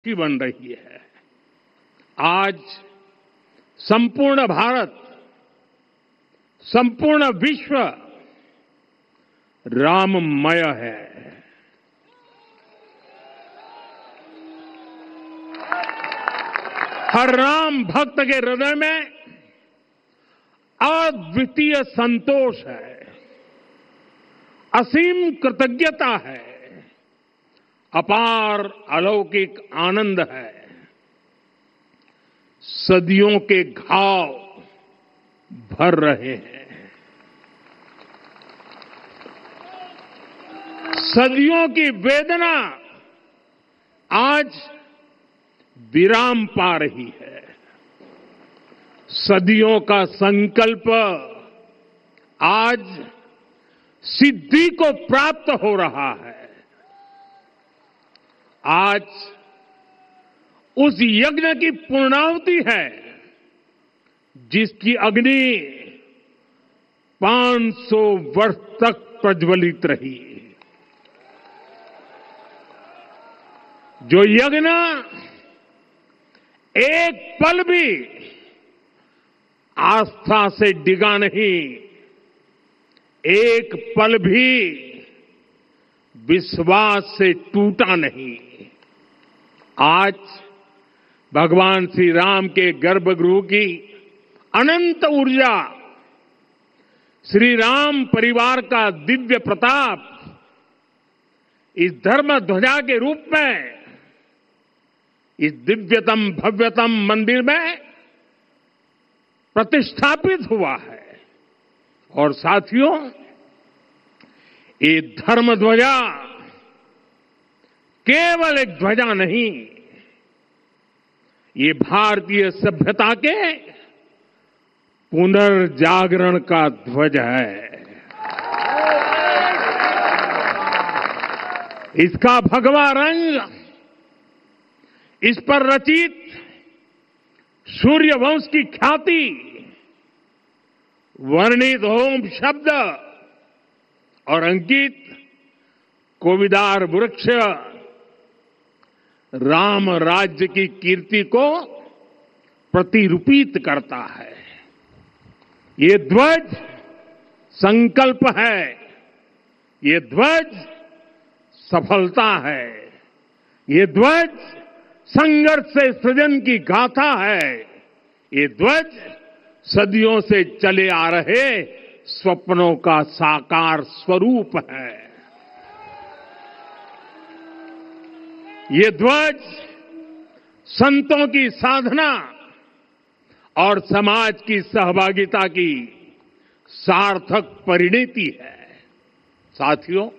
की बन रही है। आज संपूर्ण भारत, संपूर्ण विश्व राममय है। हर राम भक्त के हृदय में अद्वितीय संतोष है, असीम कृतज्ञता है, अपार अलौकिक आनंद है। सदियों के घाव भर रहे हैं, सदियों की वेदना आज विराम पा रही है। सदियों का संकल्प आज सिद्धि को प्राप्त हो रहा है। आज उस यज्ञ की पूर्णाहुति है जिसकी अग्नि 500 वर्ष तक प्रज्वलित रही। जो यज्ञ एक पल भी आस्था से डिगा नहीं, एक पल भी विश्वास से टूटा नहीं। आज भगवान श्री राम के गर्भगृह की अनंत ऊर्जा, श्री राम परिवार का दिव्य प्रताप इस धर्म ध्वजा के रूप में इस दिव्यतम भव्यतम मंदिर में प्रतिष्ठापित हुआ है। और साथियों, ये धर्म ध्वजा केवल एक ध्वजा नहीं, ये भारतीय सभ्यता के पुनर्जागरण का ध्वज है। इसका भगवा रंग, इस पर रचित सूर्यवंश की ख्याति, वर्णित ओम शब्द और अंकित कोविदार वृक्ष राम राज्य की कीर्ति को प्रतिरूपित करता है। ये ध्वज संकल्प है, ये ध्वज सफलता है, ये ध्वज संघर्ष से सृजन की गाथा है, ये ध्वज सदियों से चले आ रहे स्वप्नों का साकार स्वरूप है। ये ध्वज संतों की साधना और समाज की सहभागिता की सार्थक परिणति है। साथियों,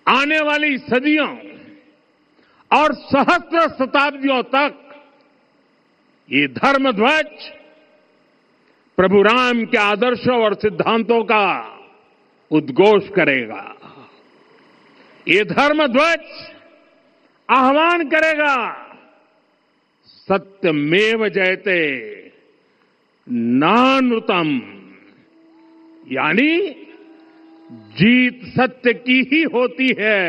आने वाली सदियों और सहस्त्र शताब्दियों तक ये धर्म ध्वज प्रभु राम के आदर्शों और सिद्धांतों का उद्घोष करेगा। ये धर्म ध्वज आह्वान करेगा, सत्यमेव जयते नानृतम, यानी जीत सत्य की ही होती है,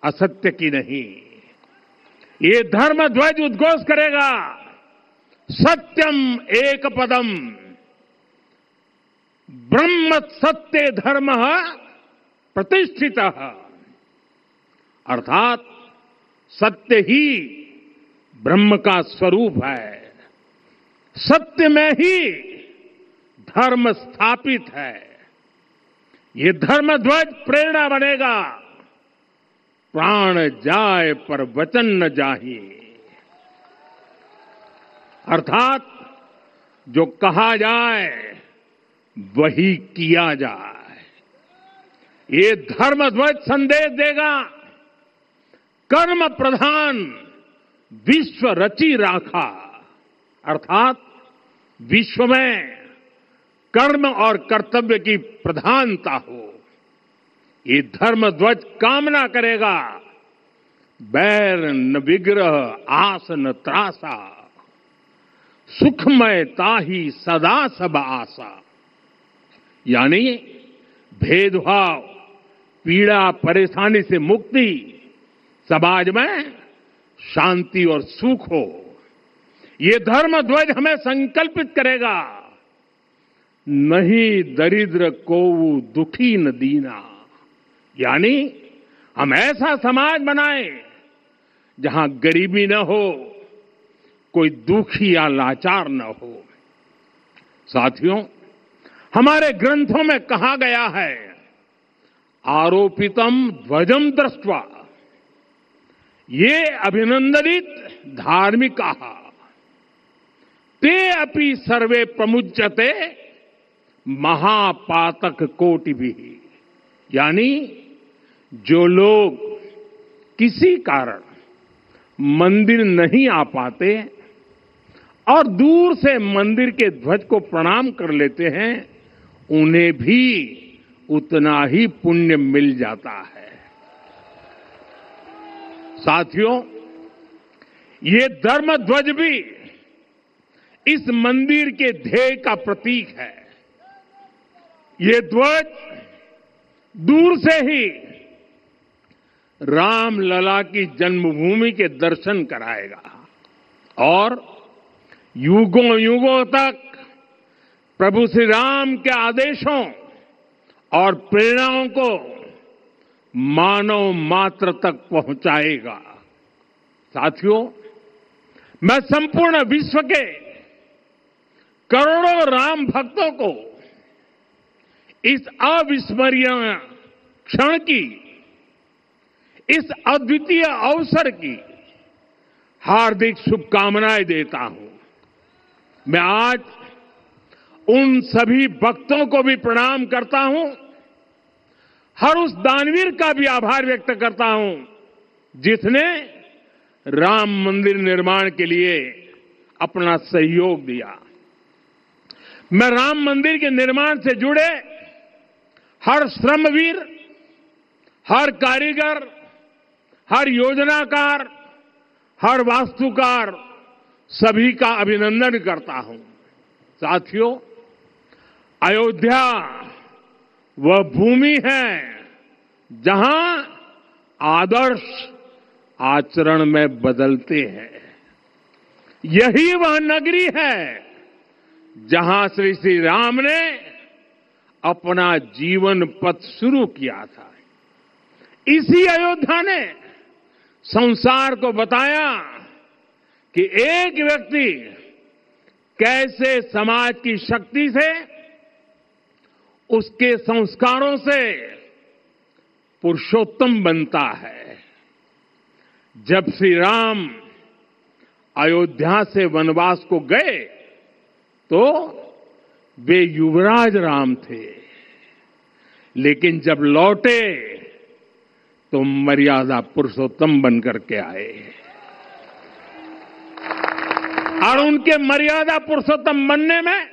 असत्य की नहीं। ये धर्म ध्वज उद्घोष करेगा, सत्यम एक पदम ब्रह्म सत्य धर्म प्रतिष्ठित, अर्थात सत्य ही ब्रह्म का स्वरूप है, सत्य में ही धर्म स्थापित है। ये धर्म ध्वज प्रेरणा बनेगा, प्राण जाए पर वचन न जाहि, अर्थात जो कहा जाए वही किया जाए। ये धर्म ध्वज संदेश देगा, कर्म प्रधान विश्व रची राखा, अर्थात विश्व में कर्म और कर्तव्य की प्रधानता हो। ये धर्म ध्वज कामना करेगा, बैर न विग्रह आस न त्रासा, सुखमय ताही सदा सब आशा, यानी भेदभाव, पीड़ा, परेशानी से मुक्ति, समाज में शांति और सुख हो। ये धर्म ध्वज हमें संकल्पित करेगा, नहीं दरिद्र कोउ दुखी न दीना, यानी हम ऐसा समाज बनाएं जहां गरीबी न हो, कोई दुखी या लाचार न हो। साथियों, हमारे ग्रंथों में कहा गया है, आरोपितम ध्वजम दृष्ट्वा ये अभिनंदनित धार्मिकाः ते अपि सर्वे प्रमुच्यते महापातक कोटिभिः, यानी जो लोग किसी कारण मंदिर नहीं आ पाते और दूर से मंदिर के ध्वज को प्रणाम कर लेते हैं, उन्हें भी उतना ही पुण्य मिल जाता है। साथियों, ये धर्म ध्वज भी इस मंदिर के ध्येय का प्रतीक है। ये ध्वज दूर से ही राम लला की जन्मभूमि के दर्शन कराएगा और युगों युगों तक प्रभु श्री राम के आदेशों और प्रेरणाओं को मानव मात्र तक पहुंचाएगा। साथियों, मैं संपूर्ण विश्व के करोड़ों राम भक्तों को इस अविस्मरणीय क्षण की, इस अद्वितीय अवसर की हार्दिक शुभकामनाएं देता हूं। मैं आज उन सभी भक्तों को भी प्रणाम करता हूं, हर उस दानवीर का भी आभार व्यक्त करता हूं जिसने राम मंदिर निर्माण के लिए अपना सहयोग दिया। मैं राम मंदिर के निर्माण से जुड़े हर श्रमवीर, हर कारीगर, हर योजनाकार, हर वास्तुकार, सभी का अभिनंदन करता हूं। साथियों, अयोध्या वह भूमि है जहां आदर्श आचरण में बदलते हैं। यही वह नगरी है जहां श्री श्री राम ने अपना जीवन पथ शुरू किया था। इसी अयोध्या ने संसार को बताया कि एक व्यक्ति कैसे समाज की शक्ति से, उसके संस्कारों से पुरुषोत्तम बनता है। जब श्री राम अयोध्या से वनवास को गए तो वे युवराज राम थे, लेकिन जब लौटे तो मर्यादा पुरुषोत्तम बनकर के आए और उनके मर्यादा पुरुषोत्तम बनने में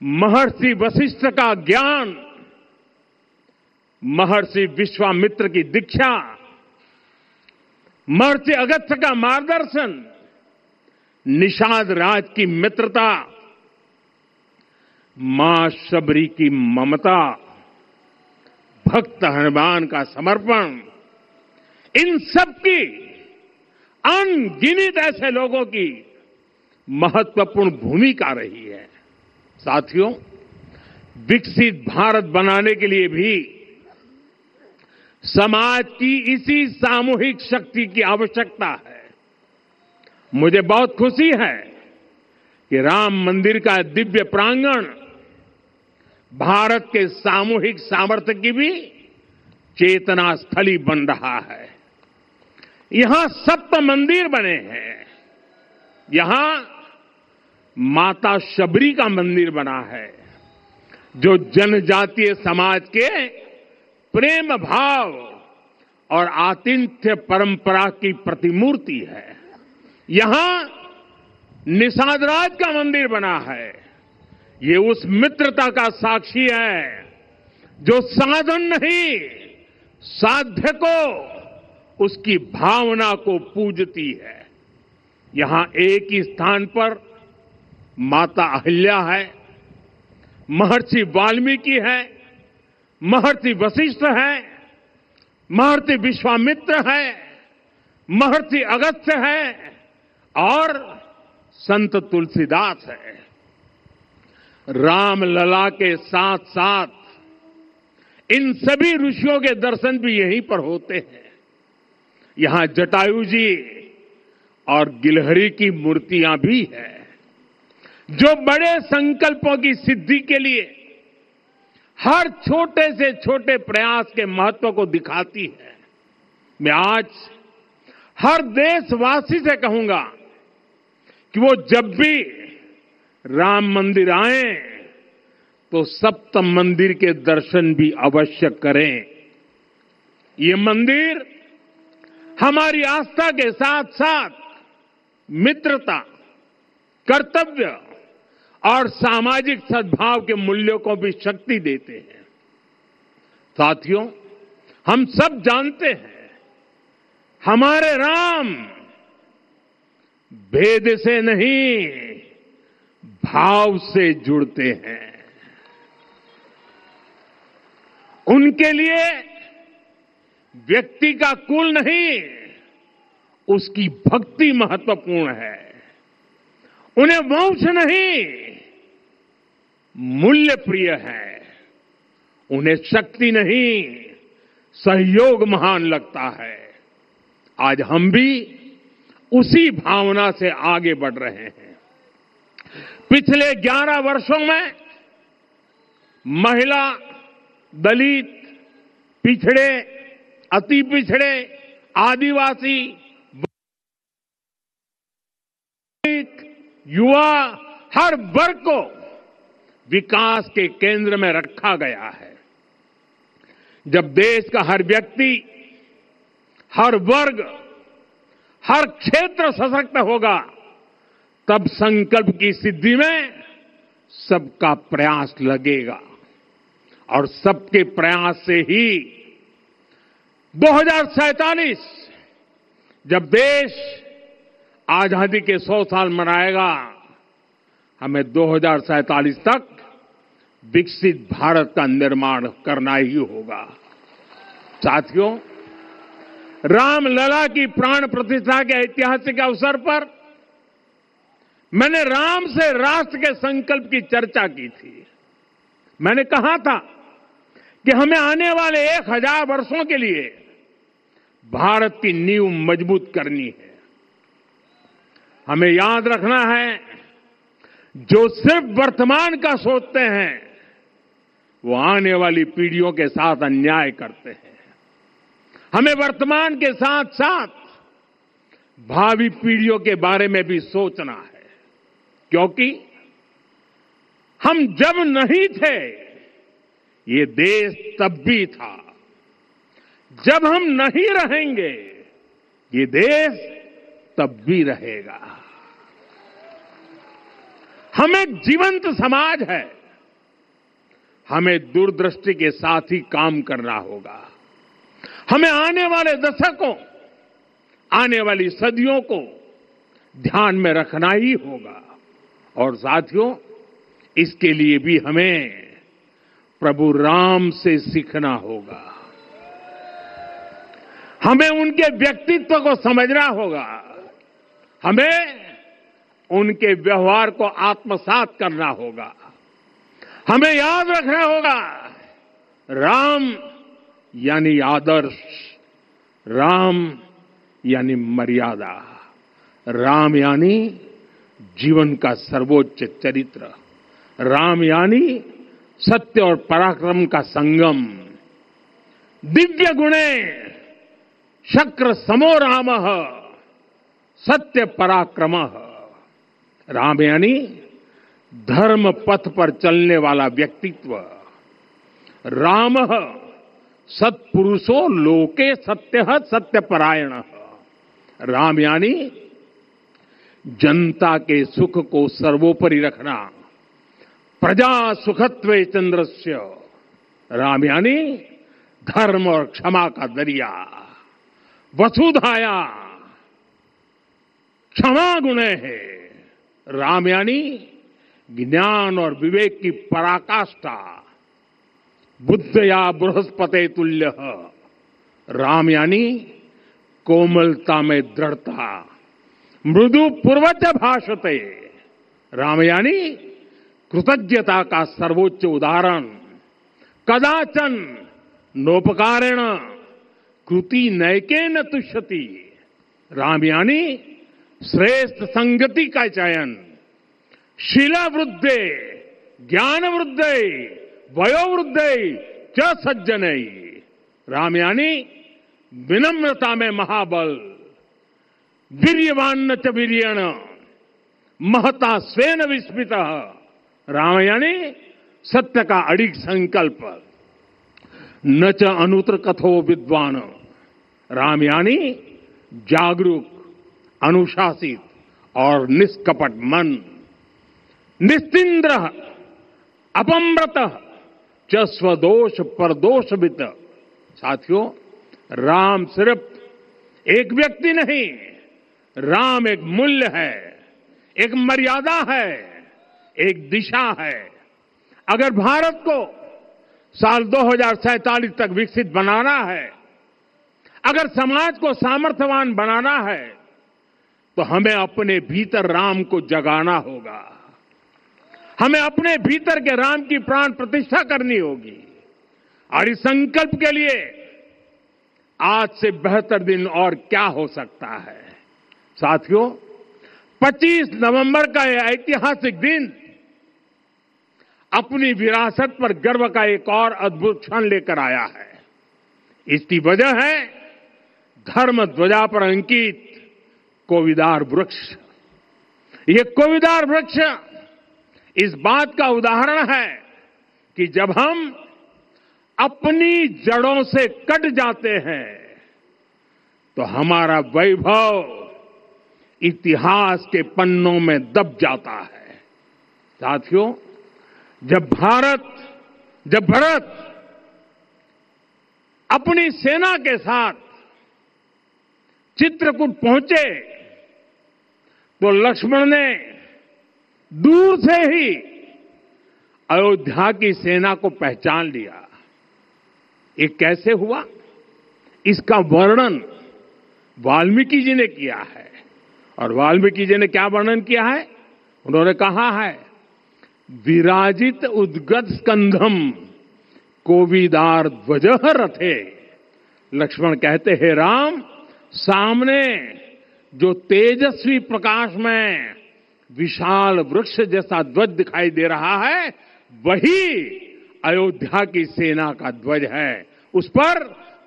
महर्षि वशिष्ठ का ज्ञान, महर्षि विश्वामित्र की दीक्षा, महर्षि अगस्त्य का मार्गदर्शन, निषाद राज की मित्रता, मां शबरी की ममता, भक्त हनुमान का समर्पण, इन सब की अनगिनत ऐसे लोगों की महत्वपूर्ण भूमिका रही है। साथियों, विकसित भारत बनाने के लिए भी समाज की इसी सामूहिक शक्ति की आवश्यकता है। मुझे बहुत खुशी है कि राम मंदिर का दिव्य प्रांगण भारत के सामूहिक सामर्थ्य की भी चेतना स्थली बन रहा है। यहां सप्त मंदिर बने हैं। यहां माता शबरी का मंदिर बना है, जो जनजातीय समाज के प्रेम भाव और आतिथ्य परंपरा की प्रतिमूर्ति है। यहां निषाद राज का मंदिर बना है। ये उस मित्रता का साक्षी है जो साधन नहीं, साध्य को, उसकी भावना को पूजती है। यहां एक ही स्थान पर माता अहिल्या है, महर्षि वाल्मीकि है, महर्षि वशिष्ठ है, महर्षि विश्वामित्र है, महर्षि अगस्त्य है और संत तुलसीदास है। रामलला के साथ साथ इन सभी ऋषियों के दर्शन भी यहीं पर होते हैं। यहां जटायु जी और गिलहरी की मूर्तियां भी है, जो बड़े संकल्पों की सिद्धि के लिए हर छोटे से छोटे प्रयास के महत्व को दिखाती है। मैं आज हर देशवासी से कहूंगा कि वो जब भी राम मंदिर आए तो सप्त मंदिर के दर्शन भी अवश्य करें। ये मंदिर हमारी आस्था के साथ साथ मित्रता, कर्तव्य और सामाजिक सद्भाव के मूल्यों को भी शक्ति देते हैं। साथियों, हम सब जानते हैं हमारे राम भेद से नहीं भाव से जुड़ते हैं। उनके लिए व्यक्ति का कुल नहीं, उसकी भक्ति महत्वपूर्ण है। उन्हें वंश नहीं, मूल्य प्रिय है। उन्हें शक्ति नहीं, सहयोग महान लगता है। आज हम भी उसी भावना से आगे बढ़ रहे हैं। पिछले 11 वर्षों में महिला, दलित, पिछड़े, अति पिछड़े, आदिवासी, युवा, हर वर्ग को विकास के केंद्र में रखा गया है। जब देश का हर व्यक्ति, हर वर्ग, हर क्षेत्र सशक्त होगा, तब संकल्प की सिद्धि में सबका प्रयास लगेगा। और सबके प्रयास से ही 2047 जब देश आजादी के 100 साल मनाएगा, हमें 2047 तक विकसित भारत का निर्माण करना ही होगा। साथियों, रामलला की प्राण प्रतिष्ठा के ऐतिहासिक अवसर पर मैंने राम से राष्ट्र के संकल्प की चर्चा की थी। मैंने कहा था कि हमें आने वाले 1000 वर्षों के लिए भारत की नींव मजबूत करनी है। हमें याद रखना है, जो सिर्फ वर्तमान का सोचते हैं वो आने वाली पीढ़ियों के साथ अन्याय करते हैं। हमें वर्तमान के साथ साथ भावी पीढ़ियों के बारे में भी सोचना है, क्योंकि हम जब नहीं थे ये देश तब भी था, जब हम नहीं रहेंगे ये देश तब भी रहेगा। हम एक जीवंत समाज है, हमें दूरदृष्टि के साथ ही काम करना होगा। हमें आने वाले दशकों, आने वाली सदियों को ध्यान में रखना ही होगा। और साथियों, इसके लिए भी हमें प्रभु राम से सीखना होगा। हमें उनके व्यक्तित्व को समझना होगा। हमें उनके व्यवहार को आत्मसात करना होगा। हमें याद रखना होगा, राम यानी आदर्श, राम यानी मर्यादा, राम यानी जीवन का सर्वोच्च चरित्र, राम यानी सत्य और पराक्रम का संगम। दिव्य गुणे शक्र समो रामः सत्य पराक्रमः। राम यानी धर्म पथ पर चलने वाला व्यक्तित्व। रामः सत्पुरुषो लोके सत्यः सत्यपरायणः। राम यानी जनता के सुख को सर्वोपरि रखना, प्रजा सुखत्वे चंद्रस्य। राम यानी धर्म और क्षमा का दरिया। वसुधाया क्षमा गुणे है। राम यानी ज्ञान और विवेक की पराकाष्ठा। बुद्ध या बृहस्पति तुल्य। राम यानी कोमलता में दृढ़ता, मृदु पूर्वज भाषते। राम यानी कृतज्ञता का सर्वोच्च उदाहरण। कदाचन नोपकारेण कृति नैकेन तुष्यति। राम यानी श्रेष्ठ संगति का चयन। शीला वृद्धे, ज्ञान वृद्धे, वयो वृद्धे च सज्जनै। राम यानी विनम्रता में महाबल। वीर्यवान च वीर्येण महता स्वेन विस्मितः। राम यानी सत्य का अडिग संकल्प। न च अनुत्र कथो विद्वान। राम यानी जागरूक, अनुशासित और निष्कपट मन। निस्तिंद्र अपम्रत च स्वदोष परदोषवित। साथियों, राम सिर्फ एक व्यक्ति नहीं, राम एक मूल्य है, एक मर्यादा है, एक दिशा है। अगर भारत को साल 2047 तक विकसित बनाना है, अगर समाज को सामर्थ्यवान बनाना है, तो हमें अपने भीतर राम को जगाना होगा। हमें अपने भीतर के राम की प्राण प्रतिष्ठा करनी होगी। और इस संकल्प के लिए आज से बेहतर दिन और क्या हो सकता है। साथियों, 25 नवंबर का यह ऐतिहासिक दिन अपनी विरासत पर गर्व का एक और अद्भुत क्षण लेकर आया है। इसकी वजह है धर्म ध्वजा पर अंकित कोविदार वृक्ष। ये कोविदार वृक्ष इस बात का उदाहरण है कि जब हम अपनी जड़ों से कट जाते हैं तो हमारा वैभव इतिहास के पन्नों में दब जाता है। साथियों, जब भरत अपनी सेना के साथ चित्रकूट पहुंचे तो लक्ष्मण ने दूर से ही अयोध्या की सेना को पहचान लिया। ये कैसे हुआ, इसका वर्णन वाल्मीकि जी ने किया है। और वाल्मीकि जी ने क्या वर्णन किया है? उन्होंने कहा है, विराजित उद्गत स्कंधम कोविदार ध्वजः रथे। लक्ष्मण कहते हैं, राम, सामने जो तेजस्वी प्रकाश में विशाल वृक्ष जैसा ध्वज दिखाई दे रहा है, वही अयोध्या की सेना का ध्वज है। उस पर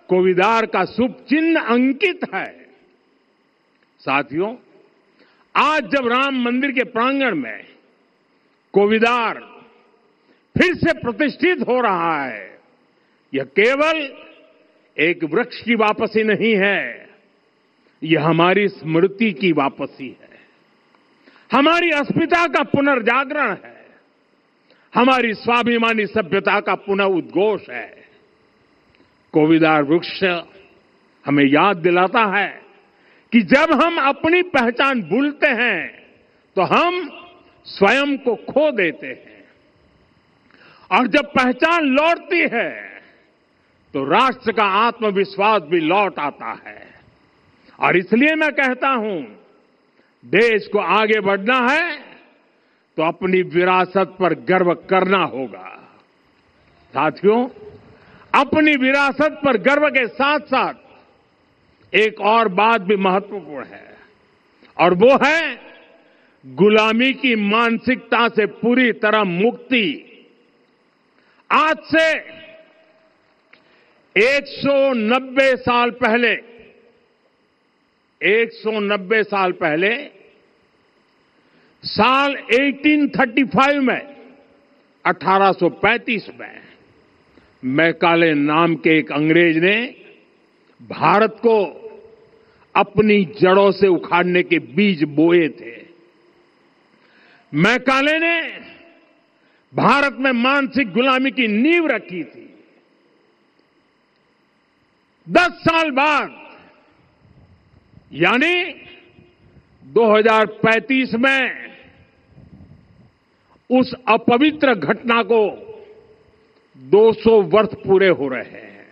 कोविदार का शुभ चिन्ह अंकित है। साथियों, आज जब राम मंदिर के प्रांगण में कोविदार फिर से प्रतिष्ठित हो रहा है, यह केवल एक वृक्ष की वापसी नहीं है, यह हमारी स्मृति की वापसी है, हमारी अस्मिता का पुनर्जागरण है, हमारी स्वाभिमानी सभ्यता का पुनः उद्घोष है। कोविदार वृक्ष हमें याद दिलाता है कि जब हम अपनी पहचान भूलते हैं तो हम स्वयं को खो देते हैं, और जब पहचान लौटती है तो राष्ट्र का आत्मविश्वास भी लौट आता है। और इसलिए मैं कहता हूं, देश को आगे बढ़ना है तो अपनी विरासत पर गर्व करना होगा। साथियों, अपनी विरासत पर गर्व के साथ साथ एक और बात भी महत्वपूर्ण है, और वो है गुलामी की मानसिकता से पूरी तरह मुक्ति। आज से 190 साल पहले 190 साल पहले साल 1835 में 1835 में मैकाले नाम के एक अंग्रेज ने भारत को अपनी जड़ों से उखाड़ने के बीज बोए थे। मैकाले ने भारत में मानसिक गुलामी की नींव रखी थी। 10 साल बाद यानी 2035 में उस अपवित्र घटना को 200 वर्ष पूरे हो रहे हैं।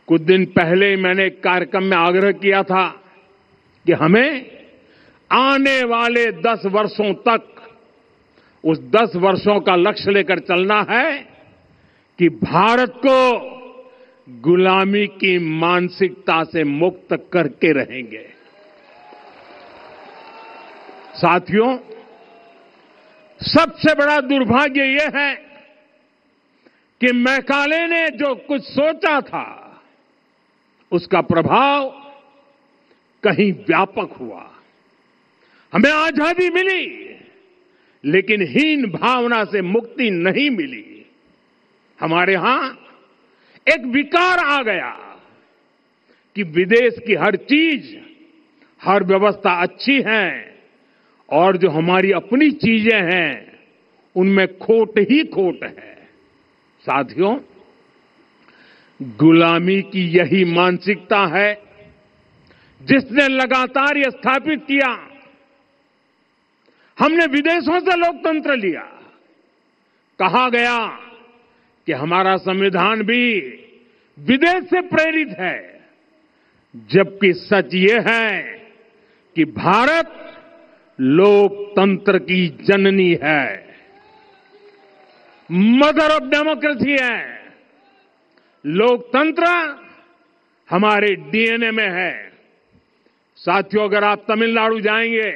कुछ दिन पहले मैंने एक कार्यक्रम में आग्रह किया था कि हमें आने वाले 10 वर्षों तक उस 10 वर्षों का लक्ष्य लेकर चलना है कि भारत को गुलामी की मानसिकता से मुक्त करके रहेंगे। साथियों, सबसे बड़ा दुर्भाग्य यह है कि मैकाले ने जो कुछ सोचा था उसका प्रभाव कहीं व्यापक हुआ। हमें आजादी मिली, लेकिन हीन भावना से मुक्ति नहीं मिली। हमारे यहां एक विकार आ गया कि विदेश की हर चीज, हर व्यवस्था अच्छी है और जो हमारी अपनी चीजें हैं उनमें खोट ही खोट है। साथियों, गुलामी की यही मानसिकता है जिसने लगातार यह स्थापित किया। हमने विदेशों से लोकतंत्र लिया। कहा गया कि हमारा संविधान भी विदेश से प्रेरित है, जबकि सच ये है कि भारत लोकतंत्र की जननी है, मदर ऑफ डेमोक्रेसी है। लोकतंत्र हमारे डीएनए में है। साथियों, अगर आप तमिलनाडु जाएंगे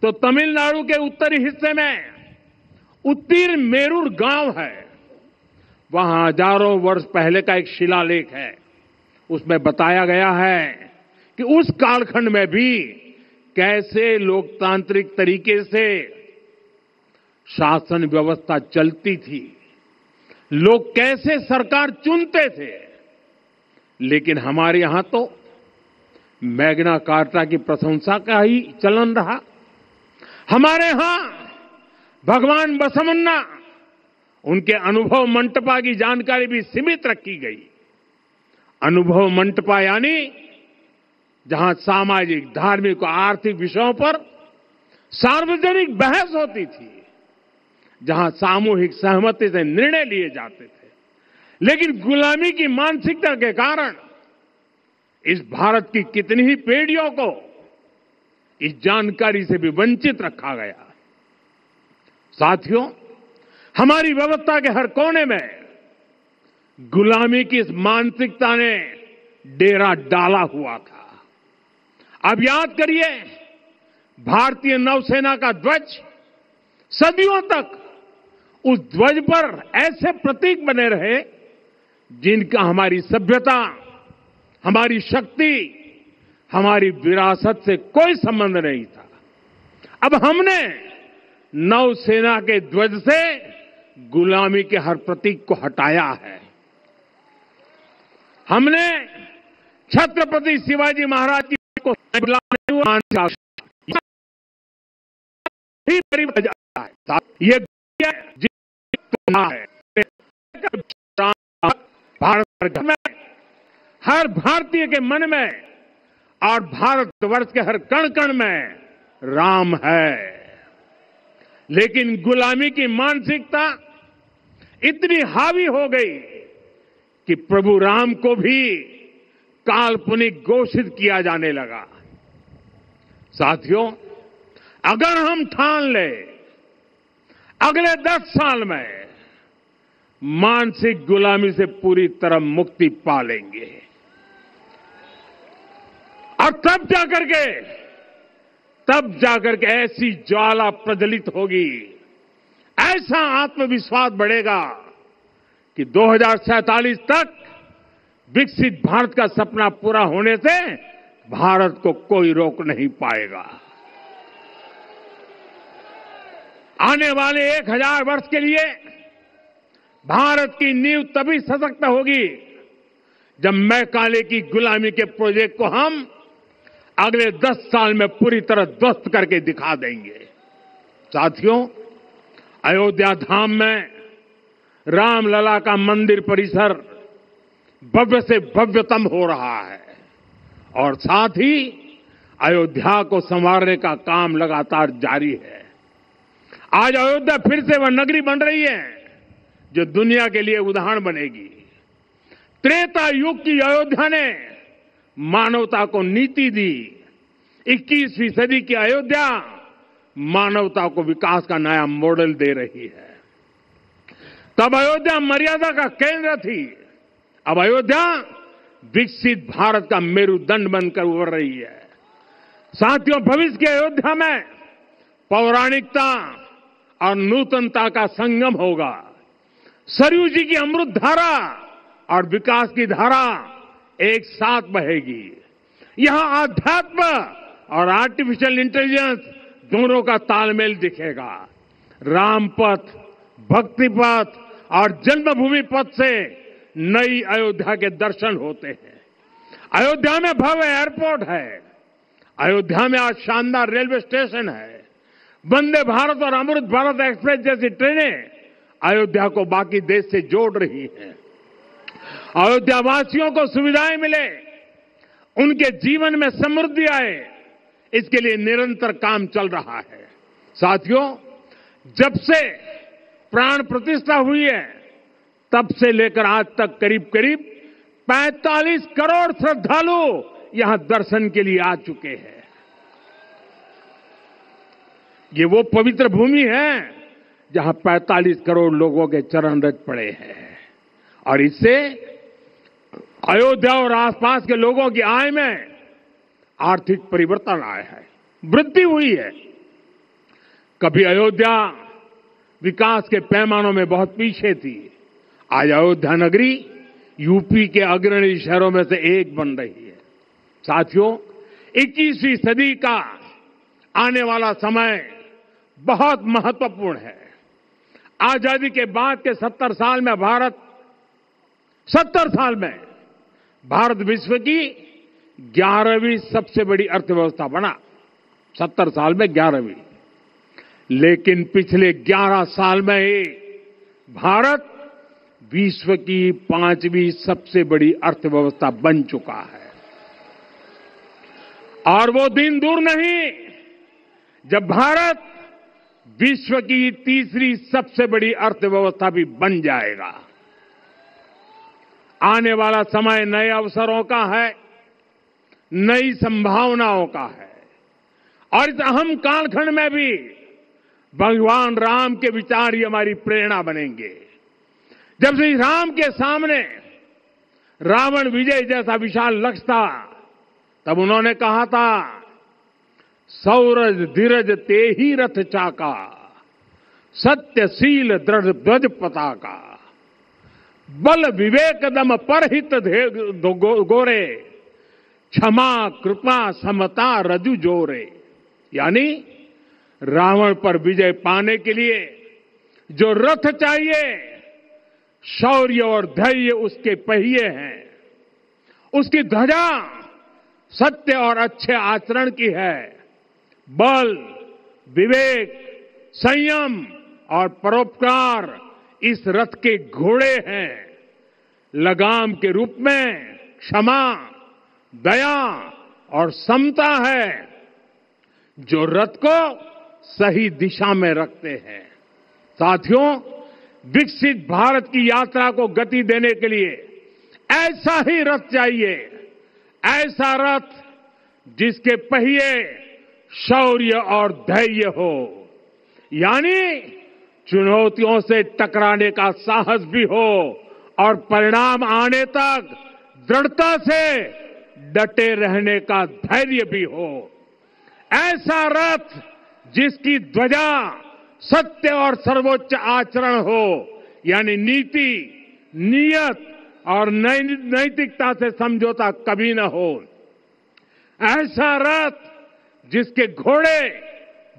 तो तमिलनाडु के उत्तरी हिस्से में उत्तीरमेरूर गांव है। वहां हजारों वर्ष पहले का एक शिलालेख है। उसमें बताया गया है कि उस कालखंड में भी कैसे लोकतांत्रिक तरीके से शासन व्यवस्था चलती थी, लोग कैसे सरकार चुनते थे। लेकिन हमारे यहां तो मैग्ना कार्टा की प्रशंसा का ही चलन रहा। हमारे यहां भगवान बसवन्ना, उनके अनुभव मंटपा की जानकारी भी सीमित रखी गई। अनुभव मंटपा यानी जहां सामाजिक, धार्मिक और आर्थिक विषयों पर सार्वजनिक बहस होती थी, जहां सामूहिक सहमति से निर्णय लिए जाते थे। लेकिन गुलामी की मानसिकता के कारण इस भारत की कितनी ही पीढ़ियों को इस जानकारी से भी वंचित रखा गया। साथियों, हमारी व्यवस्था के हर कोने में गुलामी की इस मानसिकता ने डेरा डाला हुआ था। अब याद करिए, भारतीय नौसेना का ध्वज सदियों तक उस ध्वज पर ऐसे प्रतीक बने रहे जिनका हमारी सभ्यता, हमारी शक्ति, हमारी विरासत से कोई संबंध नहीं था। अब हमने नौसेना के ध्वज से गुलामी के हर प्रतीक को हटाया है। हमने छत्रपति शिवाजी महाराज की को ये भारत में हर भारतीय के मन में और भारतवर्ष के हर कण कण में राम है। लेकिन गुलामी की मानसिकता इतनी हावी हो गई कि प्रभु राम को भी काल्पनिक घोषित किया जाने लगा। साथियों, अगर हम ठान लें अगले 10 साल में मानसिक गुलामी से पूरी तरह मुक्ति पा लेंगे, और तब जाकर के ऐसी ज्वाला प्रज्वलित होगी, ऐसा आत्मविश्वास बढ़ेगा कि 2047 तक विकसित भारत का सपना पूरा होने से भारत को कोई रोक नहीं पाएगा। आने वाले 1000 वर्ष के लिए भारत की नींव तभी सशक्त होगी जब मैकाले की गुलामी के प्रोजेक्ट को हम अगले 10 साल में पूरी तरह ध्वस्त करके दिखा देंगे। साथियों, अयोध्या धाम में रामलला का मंदिर परिसर भव्य से भव्यतम हो रहा है और साथ ही अयोध्या को संवारने का काम लगातार जारी है। आज अयोध्या फिर से वह नगरी बन रही है जो दुनिया के लिए उदाहरण बनेगी। त्रेता युग की अयोध्या ने मानवता को नीति दी। 21वीं सदी की अयोध्या मानवता को विकास का नया मॉडल दे रही है। तब अयोध्या मर्यादा का केंद्र थी, अब अयोध्या विकसित भारत का मेरुदंड बनकर उभर रही है। साथियों, भविष्य की अयोध्या में पौराणिकता और नूतनता का संगम होगा। सरयू जी की अमृत धारा और विकास की धारा एक साथ बहेगी। यहां आध्यात्म और आर्टिफिशियल इंटेलिजेंस दोनों का तालमेल दिखेगा। राम पथ, भक्ति पथ और जन्मभूमि पथ से नई अयोध्या के दर्शन होते हैं। अयोध्या में भव्य एयरपोर्ट है, अयोध्या में आज शानदार रेलवे स्टेशन है। वंदे भारत और अमृत भारत एक्सप्रेस जैसी ट्रेनें अयोध्या को बाकी देश से जोड़ रही हैं। अयोध्या वासियों को सुविधाएं मिले, उनके जीवन में समृद्धि आए, इसके लिए निरंतर काम चल रहा है। साथियों, जब से प्राण प्रतिष्ठा हुई है तब से लेकर आज तक करीब करीब 45 करोड़ श्रद्धालु यहां दर्शन के लिए आ चुके हैं। ये वो पवित्र भूमि है जहां 45 करोड़ लोगों के चरण रज पड़े हैं और इससे अयोध्या और आसपास के लोगों की आय में आर्थिक परिवर्तन आया है, वृद्धि हुई है। कभी अयोध्या विकास के पैमानों में बहुत पीछे थी, आज अयोध्या नगरी यूपी के अग्रणी शहरों में से एक बन रही है। साथियों, 21वीं सदी का आने वाला समय बहुत महत्वपूर्ण है। आजादी के बाद के 70 साल में भारत विश्व की 11वीं सबसे बड़ी अर्थव्यवस्था बना। 70 साल में 11वीं, लेकिन पिछले 11 साल में ही भारत विश्व की 5वीं सबसे बड़ी अर्थव्यवस्था बन चुका है। और वो दिन दूर नहीं जब भारत विश्व की 3री सबसे बड़ी अर्थव्यवस्था भी बन जाएगा। आने वाला समय नए अवसरों का है, नई संभावनाओं का है और इस अहम कालखंड में भी भगवान राम के विचार ही हमारी प्रेरणा बनेंगे। जब श्री राम के सामने रावण विजय जैसा विशाल लक्ष्य था, तब उन्होंने कहा था, सौरज धीरज ते ही रथ चाका, सत्यशील दृढ़ ध्वज पताका, बल विवेक दम परहित गोरे, क्षमा कृपा समता रजु जोरे। यानी रावण पर विजय पाने के लिए जो रथ चाहिए, शौर्य और धैर्य उसके पहिए हैं, उसकी ध्वजा सत्य और अच्छे आचरण की है, बल विवेक संयम और परोपकार इस रथ के घोड़े हैं। लगाम के रूप में क्षमा, दया और समता है जो रथ को सही दिशा में रखते हैं। साथियों, विकसित भारत की यात्रा को गति देने के लिए ऐसा ही रथ चाहिए, ऐसा रथ जिसके पहिए शौर्य और धैर्य हो, यानी चुनौतियों से टकराने का साहस भी हो और परिणाम आने तक दृढ़ता से डटे रहने का धैर्य भी हो। ऐसा रथ जिसकी ध्वजा सत्य और सर्वोच्च आचरण हो, यानी नीति, नियत और नैतिकता से समझौता कभी न हो। ऐसा रथ जिसके घोड़े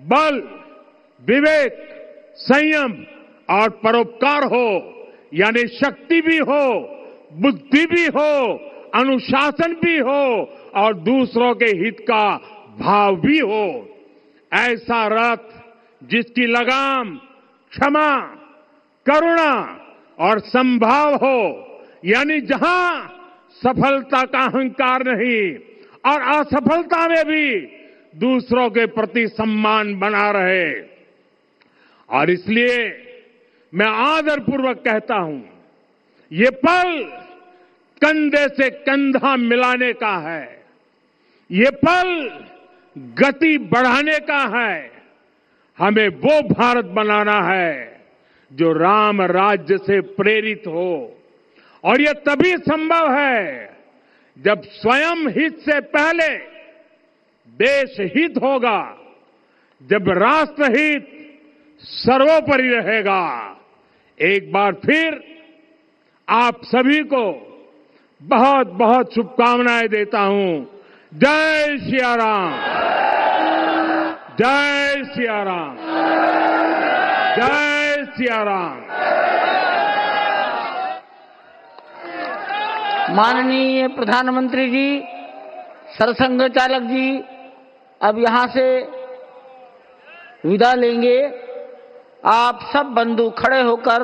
बल, विवेक, संयम और परोपकार हो, यानी शक्ति भी हो, बुद्धि भी हो, अनुशासन भी हो और दूसरों के हित का भाव भी हो। ऐसा रथ जिसकी लगाम क्षमा, करुणा और संभाव हो, यानी जहां सफलता का अहंकार नहीं और असफलता में भी दूसरों के प्रति सम्मान बना रहे। और इसलिए मैं आदरपूर्वक कहता हूं, ये पल कंधे से कंधा मिलाने का है। ये पल गति बढ़ाने का है। हमें वो भारत बनाना है जो राम राज्य से प्रेरित हो, और ये तभी संभव है जब स्वयं हित से पहले देश हित होगा, जब राष्ट्र हित सर्वोपरि रहेगा। एक बार फिर आप सभी को बहुत बहुत शुभकामनाएं देता हूं। जय सिया राम, जय सिया राम, जय सिया राम। माननीय प्रधानमंत्री जी, सरसंघ चालक जी अब यहां से विदा लेंगे। आप सब बंधु खड़े होकर